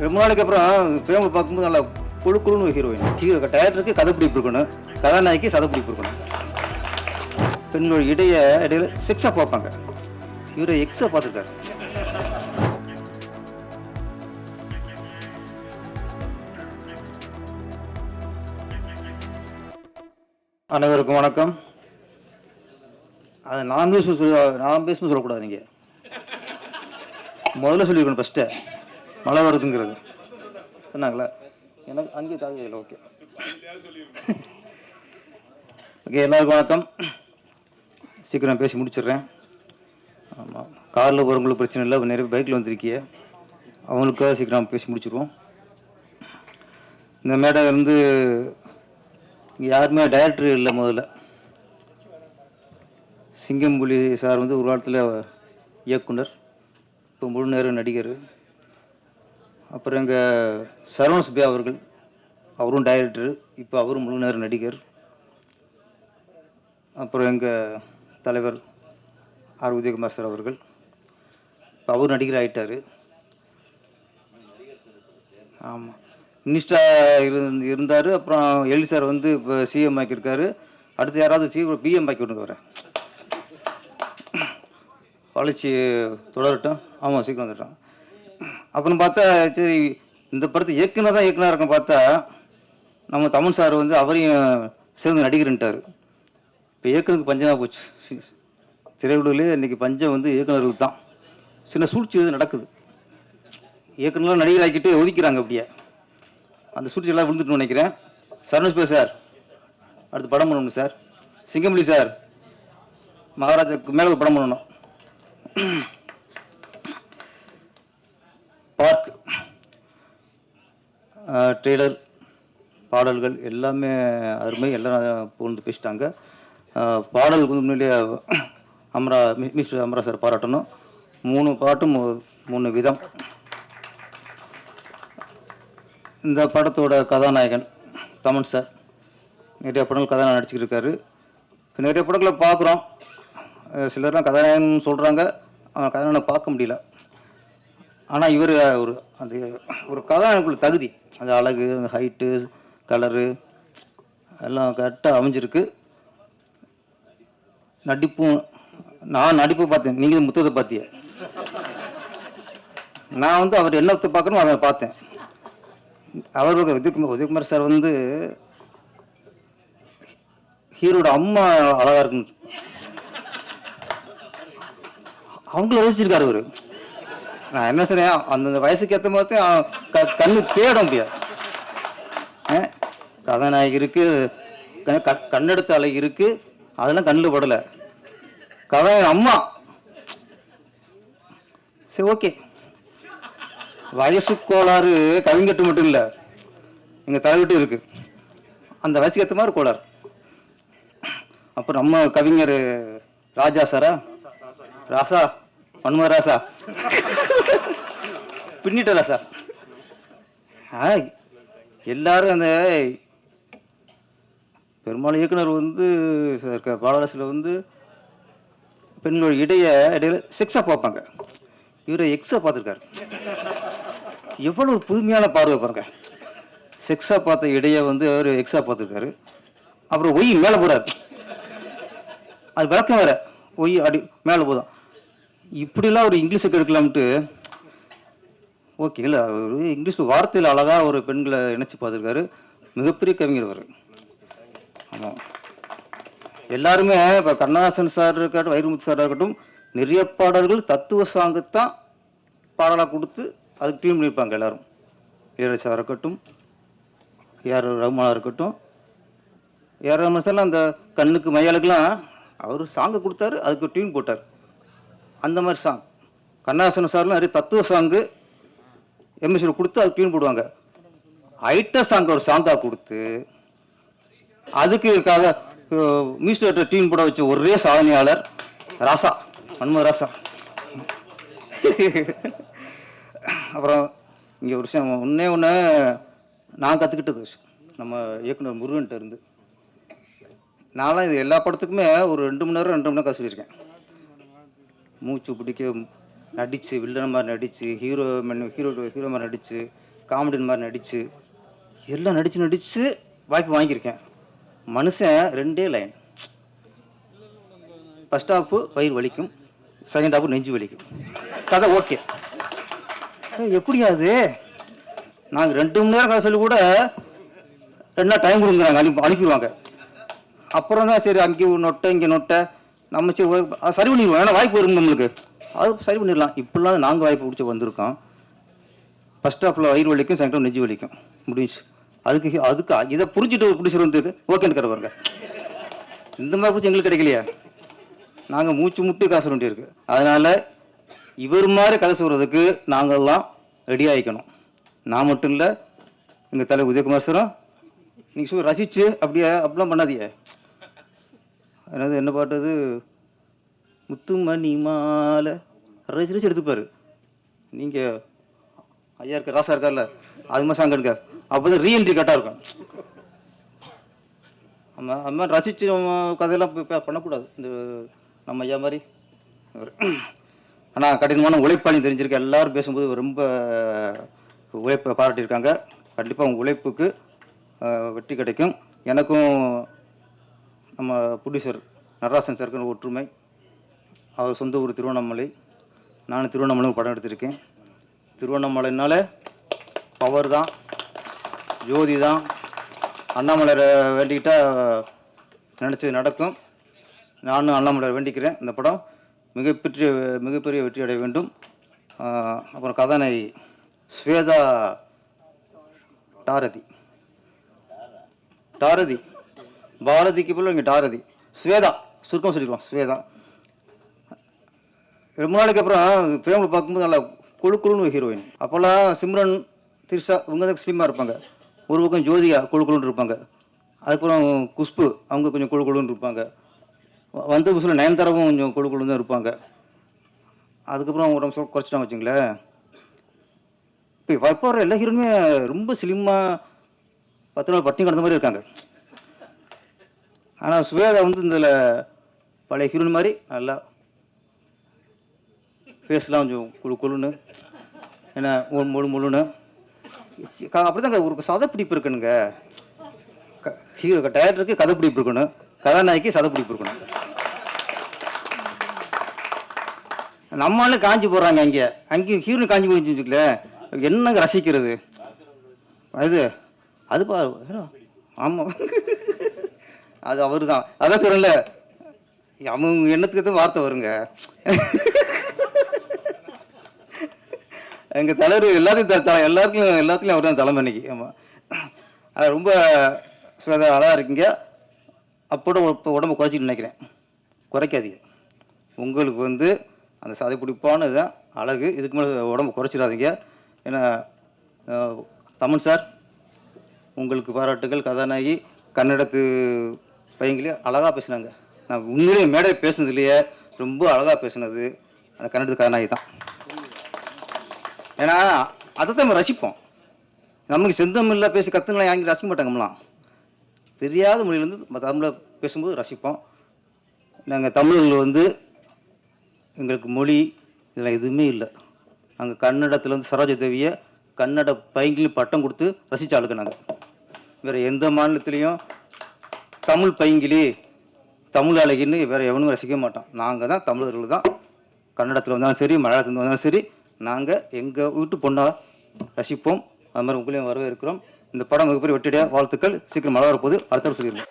ரொம்ப நாளைக்கு அப்புறம் ஃபிலிமில் பார்க்கும்போது நல்லா குழுன்னு ஹீரோயின் டேரக்டருக்கு கதை பிடிப்பு இருக்கணும், கதாநாயகி சதை பிடிப்பு இருக்கணும். பெண்ணோட இடையில செக்ஸாக பார்ப்பாங்க, இவரை எக்ஸாக பார்த்துருக்காரு. அனைவருக்கும் வணக்கம். அதை நான் பேசும்போது சொல்லக்கூடாது, நீங்கள் முதல்ல சொல்லியிருக்கணும் ஃபஸ்ட்டு மழை வருதுங்கிறது சொன்னாங்களா? எனக்கு அங்கே தாங்க. ஓகே ஓகே, எல்லாருக்கும் வணக்கம். சீக்கிரம் பேசி முடிச்சிடுறேன். ஆமாம், காரில் போகிறவங்களுக்கு பிரச்சனை இல்லை, நிறைய பைக்கில் வந்திருக்கிய அவங்களுக்காக சீக்கிரம் பேசி முடிச்சிடுவோம். இந்த மேடை வந்து இங்கே யாருமே டைரக்டர் இல்லை. முதல்ல சிங்கம்புலி சார் வந்து ஒரு காலத்தில் இயக்குனர், இப்போ முழு நேரம் நடிகர். அப்புறம் எங்கள் சரவண சுப்பியா அவர்கள், அவரும் டைரக்டர், இப்போ அவரும் முழு நேரம் நடிகர். அப்புறம் எங்கள் தலைவர் ஆர் உதயகுமார் சார் அவர்கள், இப்போ அவர் நடிகர் ஆகிட்டார். ஆமாம், மினிஸ்டராக இருந்தார். அப்புறம் எலி சார் வந்து இப்போ சிஎம் ஆக்கியிருக்காரு. அடுத்து யாராவது பிஎம் ஆக்கி விட்டு வரேன், வளர்ச்சி தொடரட்டும். ஆமாம், சீக்கிரம் வந்துட்டோம். அப்புறம் பார்த்தா சரி, இந்த படத்தை இயக்குனர் தான் இயக்குனர் இருக்கும் பார்த்தா நம்ம தமிழ் சார் வந்து அவரையும் சேர்ந்து நடிகர்ன்ட்டார். இப்போ இயக்குனருக்கு பஞ்சமாக போச்சு. திரையுலகிலே இன்றைக்கி பஞ்சம் வந்து இயக்குநர்களுக்கு தான். சின்ன சூழ்ச்சி இது நடக்குது. இயக்குனர்லாம் நடிகர் ஆக்கிட்டு ஒதுக்கிறாங்க. அப்படியே அந்த சூழ்ச்சி எல்லாம் விழுந்துட்டு நினைக்கிறேன். சரவண சார் அடுத்து படம் பண்ணணும் சார். சிங்கம்புலி சார் மகாராஜாவுக்கு மேலே படம் பண்ணணும். பார்க் ட்ரெய்லர் பாடல்கள் எல்லாமே அருமை, எல்லாம் புகழ்ந்து பேசிட்டாங்க. பாடலுக்கு முன்னாடியே மிஸ்டர் அமரா சார் பாராட்டணும். 3 பாட்டும் 3 விதம். இந்த படத்தோட கதாநாயகன் தமன் சார் நிறைய படங்கள் கதாநாயகன் நடிச்சுக்கிட்டு இருக்காரு. இப்போ நிறைய படங்களை பார்க்குறோம். சிலர்லாம் கதாநாயகன் சொல்கிறாங்க, கதாநாயகனை பார்க்க முடியல. ஆனால் இவர் ஒரு கதாநாயகனுக்குள்ள தகுதி, அந்த அழகு, அந்த ஹைட்டு, கலரு எல்லாம் கரெக்டாக அமைஞ்சிருக்கு. நடிப்பும், நான் நடிப்பு பார்த்தேன், நீங்கள் முத்தத்தை பார்த்திய. நான் வந்து அவர் என்னத்தை பார்க்கணும் அதை பார்த்தேன். அவர்களுக்கு உதயகுமார் சார் வந்து ஹீரோட அம்மா அழகா இருக்குன்னு அவங்கள ரசிச்சிருக்காரு அவரு. நான் என்ன சொன்னேன், அந்த வயசுக்கு ஏற்ற மாதிரி கண்ணு தேட முடியாது. கதாநாயகி இருக்கு, கண்ணெடுத்த அழகு இருக்கு, அதெல்லாம் கண்ணில் படலை. கதாநாயகன் அம்மா சரி ஓகே. வயசு கோளாறு கவிஞட்டு மட்டும் இல்லை, எங்கள் தலைவிட்டும் இருக்கு. அந்த வயசுக்கு ஏற்ற மாதிரி கோளாறு. அப்புறம் நம்ம கவிஞர் ராஜா சாரா, ராசா மன்மத ராசா பின்னிட்ட ராசா. எல்லாரும் அந்த பெரும்பாலும் இயக்குனர் வந்து பாடலாசிரியர் வந்து பெண்களோட இடையில செக்ஸாக பார்ப்பாங்க, இவரை எக்ஸாக பார்த்துருக்காரு. எவ்வளோ ஒரு புதுமையான பார்வை பாருங்க. செக்ஸாக பார்த்த இடையே வந்து அவர் எக்ஸாக பார்த்துருக்காரு. அப்புறம் ஒய் மேலே போடாது, அது விளக்கம் வேற. ஒய் அடி மேலே போதும். இப்படிலாம் ஒரு இங்கிலீஷுக்கு எடுக்கலாம்ட்டு ஓகேங்களா. ஒரு இங்கிலீஷ் வார்த்தையில் அழகாக ஒரு பெண்களை இணைச்சி பார்த்துருக்காரு. மிகப்பெரிய கவிஞர் அவர். ஆமாம், எல்லாருமே இப்போ கண்ணதாசன் சார் இருக்கட்டும், வைரமுத்து சாராக இருக்கட்டும், நிறைய பாடல்கள் தத்துவ சாங்குத்தான் பாடலாக கொடுத்து அதுக்கு டீம் பண்ணியிருப்பாங்க. எல்லாரும் இளையராஜா இருக்கட்டும், ஏஆர் ரஹ்மானாக இருக்கட்டும். ஏஆர் ரஹ்மான் சார்லாம் அந்த கண்ணுக்கு மையாளுக்கெல்லாம் அவர் சாங்கை கொடுத்தாரு, அதுக்கு டியூன் போட்டார். அந்த மாதிரி சாங் கண்ணதாசன் சார்லாம் நிறைய தத்துவ சாங்கு எம்எஸ்சியில் கொடுத்து அதுக்கு டியூன் போடுவாங்க. ஐட்ட சாங் ஒரு சாங்காக கொடுத்து அதுக்கு இருக்காக மியூசிக் டியூன் போட வச்ச ஒரே சாதனையாளர் ராசா, மன்மத ராசா. அப்புறம் இங்கே ஒரு விஷயம் ஒன்று நான் கற்றுக்கிட்டது நம்ம இயக்குனர் முருகன்கிட்ட இருந்து. நான்லாம் இது எல்லா படத்துக்குமே ஒரு 2 மணி நேரம் 2 மணி நேரம் கசிச்சிருக்கேன். மூச்சு பிடிக்க நடித்து, வில்லன் மாதிரி நடித்து, ஹீரோ மாதிரி நடித்து, காமெடியன் மாதிரி நடித்து எல்லாம் நடித்து வாய்ப்பு வாங்கியிருக்கேன். மனுஷன் 2 லைன். ஃபர்ஸ்ட் ஹாஃபு வயிறு வலிக்கும், செகண்ட் ஹாஃபு நெஞ்சு வலிக்கும். கதை ஓகே. எப்படியாது நாங்கள் 2 மணி நேரம் கதை சொல்லி கூட 2 நாள் டைம் கொடுக்குறாங்க, அனுப்பிடுவாங்க. அப்புறம் தான் சரி அங்கே நொட்டை இங்கே நொட்டை நம்ம சரி அது சரி பண்ணிடுவோம். ஏன்னா வாய்ப்பு வரும் நம்மளுக்கு, அது சரி பண்ணிடலாம். இப்படிலாம் நாங்கள் வாய்ப்பு பிடிச்சி வந்திருக்கோம். ஃபர்ஸ்ட் ஹாஃபில் வயிறு வலிக்கும், செகண்ட் ஹாஃப் நெஞ்சு வலிக்கும், முடிஞ்சு. அதுக்கு இதை புரிஞ்சுட்டு பிடிச்சிட்டு வந்து ஓகேன்னு இருக்கிற பாருங்க. இந்த மாதிரி பிடிச்சி எங்களுக்கு கிடைக்கலையா? நாங்கள் மூச்சு முட்டு காசு வேண்டியிருக்கு. அதனால் இவர் மாதிரி கதை சொல்கிறதுக்கு நாங்கள்லாம் ரெடி ஆகிக்கணும். நான் மட்டும் இல்லை, எங்கள் தலைவர் உதயகுமார் சாரும் நீங்கள் சொல்லி ரசித்து அப்படிலாம் பண்ணாதீங்க. என்னது என்ன பாட்டு அது, முத்துமணி மாலை ரசிச்சு எடுத்துப்பார். நீங்கள் ஐயா இருக்க ராசா இருக்கார்ல, அது மாதிரி சாங் எடுக்க, அப்போ தான் ரீஎன்ட்ரி கரெக்டாக இருக்கும். ஆமாம், அது மாதிரி ரசித்து நம்ம கதையெல்லாம் பண்ணக்கூடாது. இந்த நம்ம ஐயா மாதிரி. ஆனால் கடினமான உழைப்பாளி தெரிஞ்சிருக்க எல்லோரும் பேசும்போது ரொம்ப உழைப்பை பாராட்டியிருக்காங்க. கண்டிப்பாக உங்கள் உழைப்புக்கு வெற்றி கிடைக்கும். எனக்கும் நம்ம ப்ரொடியூசர் நடராசன் சாருக்கு ஒற்றுமை. அவர் சொந்த ஊர் திருவண்ணாமலை, நானும் திருவண்ணாமலை ஒரு படம் எடுத்திருக்கேன். திருவண்ணாமலைனால பவர் தான், ஜோதி தான். அண்ணாமலையை வேண்டிக்கிட்டால் நினச்சது நடக்கும். நானும் அண்ணாமலையை வேண்டிக்கிறேன். இந்த படம் மிகப்பெரிய வெற்றி அடைய வேண்டும். அப்புறம் கதாநாயகி ஸ்வேதா டாரதி பாரதிக்கு போல இங்கே டாரதி ஸ்வேதா, சுருக்கம் சொல்லிடுவோம் ஸ்வேதா. ரொம்ப நாளைக்கு அப்புறம் ஃபிலிமில் பார்க்கும்போது நல்லா குழுக்குழுன்னு ஹீரோயின். அப்போல்லாம் சிம்ரன், திரிஷா இவங்க தான் ஸ்லிம்மாக இருப்பாங்க. ஒரு பக்கம் ஜோதிகா குழுக்குழுன்னு இருப்பாங்க. அதுக்கப்புறம் குஷ்பு அவங்க கொஞ்சம் குழுக்குழுன்னு இருப்பாங்க. வந்த புதுசில் நயன்தாராவும் கொஞ்சம் குழுக்குழுன்னு தான் இருப்பாங்க. அதுக்கப்புறம் அவங்க உடம்பு குறைச்சிட்டாங்க வச்சுங்களேன். இப்போ வர எல்லா ஹீரோனுமே ரொம்ப ஸ்லிம்மாக 10 நாள் பட்டினி கிடந்த மாதிரி இருக்காங்க. ஆனால் ஸ்வேதா வந்து இதில் பழைய ஹீரோயின் மாதிரி நல்லா ஃபேஸ்லாம் கொஞ்சம் குழுன்னு, ஏன்னா முழுன்னு அப்படி தாங்க ஒரு சதப்பிடிப்பு இருக்குனுங்க. ஹீரோ டைரக்டருக்கு கதைப்பிடிப்பு இருக்கணும், கதாநாயகி சதப்பிடிப்பு இருக்கணும். நம்மளால காஞ்சி போடுறாங்க, அங்கேயும் ஹீரோயின் காஞ்சி போயிடுச்சு வச்சுக்கல, என்னங்க ரசிக்கிறது அது பாரு. ஆமாம், அது அவர் தான். அதான் சொல்லல, அவங்க எண்ணத்துக்கு தான் வார்த்தை வருங்க. எங்கள் தலைவர் எல்லாத்துலேயும் அவர் தான் தலைமை இன்னைக்கு. ஆமாம், அது ரொம்ப அழகாக இருக்கீங்க. அப்போட உடம்பு குறைச்சிட்டு நினைக்கிறேன். குறைக்காதீங்க. உங்களுக்கு வந்து அந்த சதை பிடிப்பான இதுதான் அழகு. இதுக்கு மேலே உடம்பு குறைச்சிடாதீங்க. ஏன்னா தமன் சார் உங்களுக்கு பாராட்டுகள். கதாநாயகி கன்னடத்து பையங்களே அழகாக பேசினாங்க. நான் உண்மையிலேயே மேடை பேசுனது இல்லையே, ரொம்ப அழகாக பேசுனது அந்த கன்னடத்து கதாநாயகி தான். ஏன்னா அதை தான் நம்ம ரசிப்போம். நமக்கு செந்தமிழில் பேசி கற்றுங்களாம் யாரும் ரசிக்க மாட்டாங்கலாம். தெரியாத மொழியிலேருந்து தமிழில் பேசும்போது ரசிப்போம். நாங்கள் தமிழில் வந்து எங்களுக்கு மொழி இதெல்லாம் எதுவுமே இல்லை. நாங்கள் கன்னடத்தில் வந்து சரோஜா தேவியை கன்னட பைங்கிலி பட்டம் கொடுத்து ரசித்த ஆளுக்கு நாங்கள். வேறு எந்த மாநிலத்திலையும் தமிழ் பைங்கிலி தமிழ் அழகின்னு வேறு எவனும் ரசிக்க மாட்டோம். நாங்கள் தான் தமிழர்கள் தான். கன்னடத்தில் வந்தாலும் சரி, மலையாளத்தில் வந்தாலும் சரி, நாங்கள் எங்கள் வீட்டு பொண்ணாக ரசிப்போம். அது மாதிரி உங்களையும் வரவேற்கிறோம். இந்த படம் மிகப்பெரிய வெற்றிடைய வாழ்த்துக்கள். சீக்கிரம் மழை வரப்போது, அடுத்த சொல்லிடுங்க.